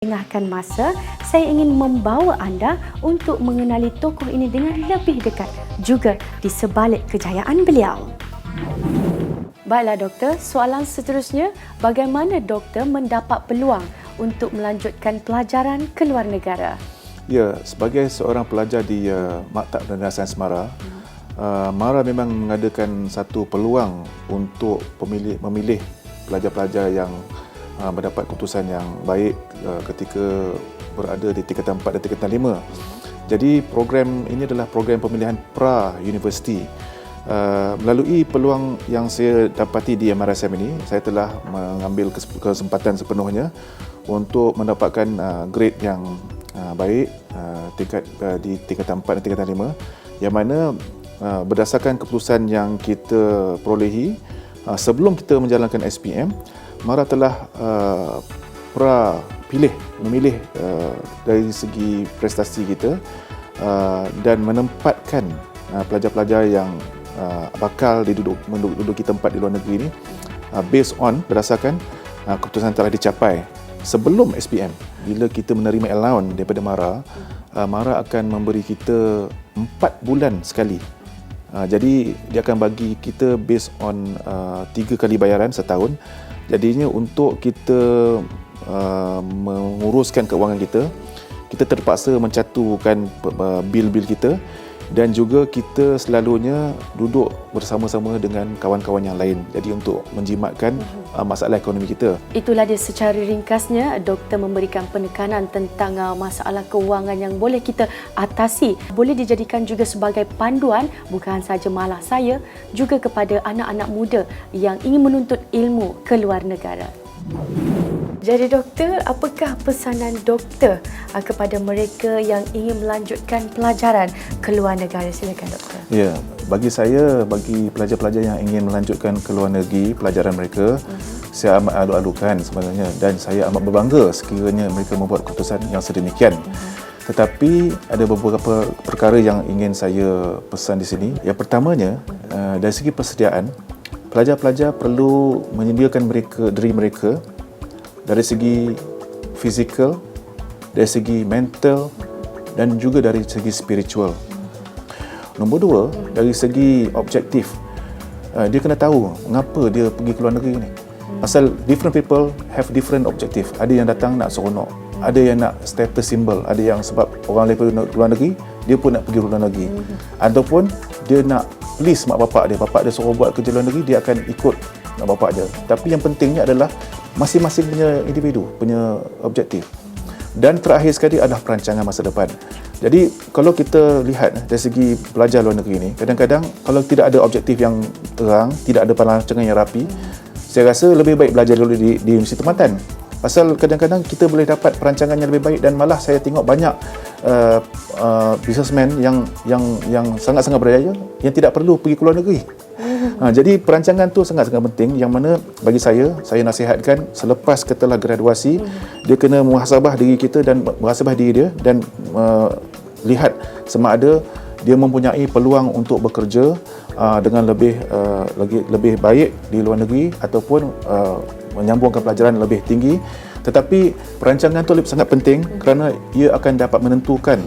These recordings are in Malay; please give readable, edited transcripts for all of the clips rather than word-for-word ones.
Tengahkan masa, saya ingin membawa anda untuk mengenali tokoh ini dengan lebih dekat, juga di sebalik kejayaan beliau. Baiklah doktor, soalan seterusnya, bagaimana doktor mendapat peluang untuk melanjutkan pelajaran ke luar negara? Ya, sebagai seorang pelajar di Maktab Rendah Sains Mara, Mara memang mengadakan satu peluang untuk memilih pelajar-pelajar yang mendapat keputusan yang baik ketika berada di tingkatan 4 dan tingkatan 5. Jadi program ini adalah program pemilihan pra-universiti. Melalui peluang yang saya dapati di MRSM ini, saya telah mengambil kesempatan sepenuhnya untuk mendapatkan grade yang baik di tingkatan 4 dan tingkatan 5, yang mana berdasarkan keputusan yang kita perolehi sebelum kita menjalankan SPM, Mara telah memilih dari segi prestasi kita dan menempatkan pelajar-pelajar yang bakal menduduki tempat di luar negeri ini berdasarkan keputusan telah dicapai sebelum SPM. Bila kita menerima allowance daripada Mara akan memberi kita 4 bulan sekali. Jadi dia akan bagi kita based on 3 kali bayaran setahun. Jadinya untuk kita menguruskan keuangan kita terpaksa mencatukan bil-bil kita, dan juga kita selalunya duduk bersama-sama dengan kawan-kawan yang lain. Jadi untuk menjimatkan masalah ekonomi kita. Itulah dia secara ringkasnya doktor memberikan penekanan tentang masalah keuangan yang boleh kita atasi. Boleh dijadikan juga sebagai panduan bukan sahaja malah saya, juga kepada anak-anak muda yang ingin menuntut ilmu ke luar negara. Jadi doktor, apakah pesanan doktor kepada mereka yang ingin melanjutkan pelajaran ke luar negara? Silakan doktor. Ya, bagi saya, bagi pelajar-pelajar yang ingin melanjutkan ke luar negeri pelajaran mereka, saya amat alu-alukan sebenarnya, dan saya amat berbangga sekiranya mereka membuat keputusan yang sedemikian. Tetapi ada beberapa perkara yang ingin saya pesan di sini. Yang pertamanya, dari segi persediaan, pelajar-pelajar perlu menyediakan diri mereka dari segi fizikal, dari segi mental, dan juga dari segi spiritual. Nombor 2, dari segi objektif, dia kena tahu mengapa dia pergi ke luar negeri ni. Pasal different people have different objective. Ada yang datang nak seronok, ada yang nak status symbol, ada yang sebab orang lain pergi ke luar negeri, dia pun nak pergi ke luar negeri. Ataupun dia nak please mak bapak dia suruh buat kerja luar negeri, dia akan ikut mak bapak dia. Tapi yang pentingnya adalah masing-masing punya individu, punya objektif. Dan terakhir sekali adalah perancangan masa depan. Jadi kalau kita lihat dari segi pelajar luar negeri ini, kadang-kadang kalau tidak ada objektif yang terang, tidak ada perancangan yang rapi, saya rasa lebih baik belajar dulu di universiti tempatan. Pasal kadang-kadang kita boleh dapat perancangan yang lebih baik, dan malah saya tengok banyak businessman yang sangat-sangat berjaya yang tidak perlu pergi ke luar negeri. Jadi perancangan tu sangat-sangat penting, yang mana bagi saya nasihatkan selepas kita telah graduasi, dia kena muhasabah diri kita dan muhasabah diri dia, dan lihat sama ada dia mempunyai peluang untuk bekerja dengan lebih baik di luar negeri, ataupun menyambungkan pelajaran lebih tinggi. Tetapi perancangan itu sangat penting kerana ia akan dapat menentukan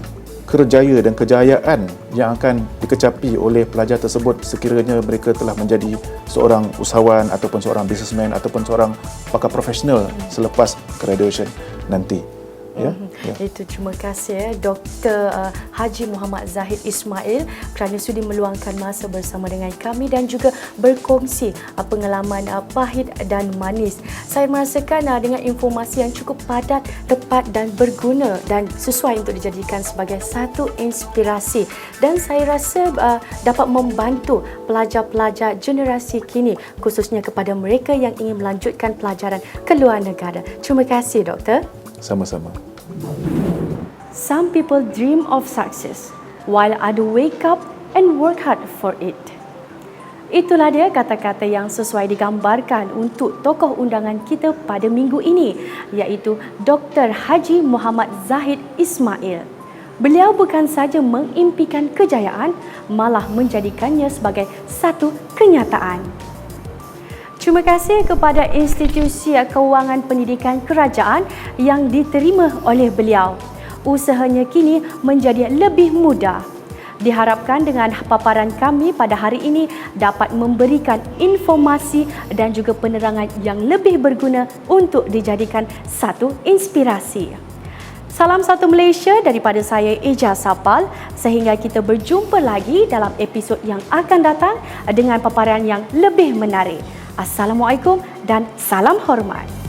kerjaya dan kejayaan yang akan dikecapi oleh pelajar tersebut sekiranya mereka telah menjadi seorang usahawan, ataupun seorang businessman, ataupun seorang pakar profesional selepas graduation nanti. Ya. Itu terima kasih Dr. Haji Muhammad Zahid Ismail kerana sudi meluangkan masa bersama dengan kami dan juga berkongsi pengalaman pahit dan manis. Saya merasakan dengan informasi yang cukup padat, tepat dan berguna dan sesuai untuk dijadikan sebagai satu inspirasi, dan saya rasa dapat membantu pelajar-pelajar generasi kini, khususnya kepada mereka yang ingin melanjutkan pelajaran ke luar negara. Terima kasih doktor. Sama-sama. Some people dream of success, while others wake up and work hard for it. Itulah dia kata-kata yang sesuai digambarkan untuk tokoh undangan kita pada minggu ini, iaitu Dr. Haji Muhammad Zahid Ismail. Beliau bukan saja mengimpikan kejayaan, malah menjadikannya sebagai satu kenyataan. Terima kasih kepada institusi kewangan pendidikan kerajaan yang diterima oleh beliau. Usahanya kini menjadi lebih mudah. Diharapkan dengan paparan kami pada hari ini dapat memberikan informasi dan juga penerangan yang lebih berguna untuk dijadikan satu inspirasi. Salam satu Malaysia daripada saya Eja Sapal, sehingga kita berjumpa lagi dalam episod yang akan datang dengan paparan yang lebih menarik. Assalamualaikum dan salam hormat.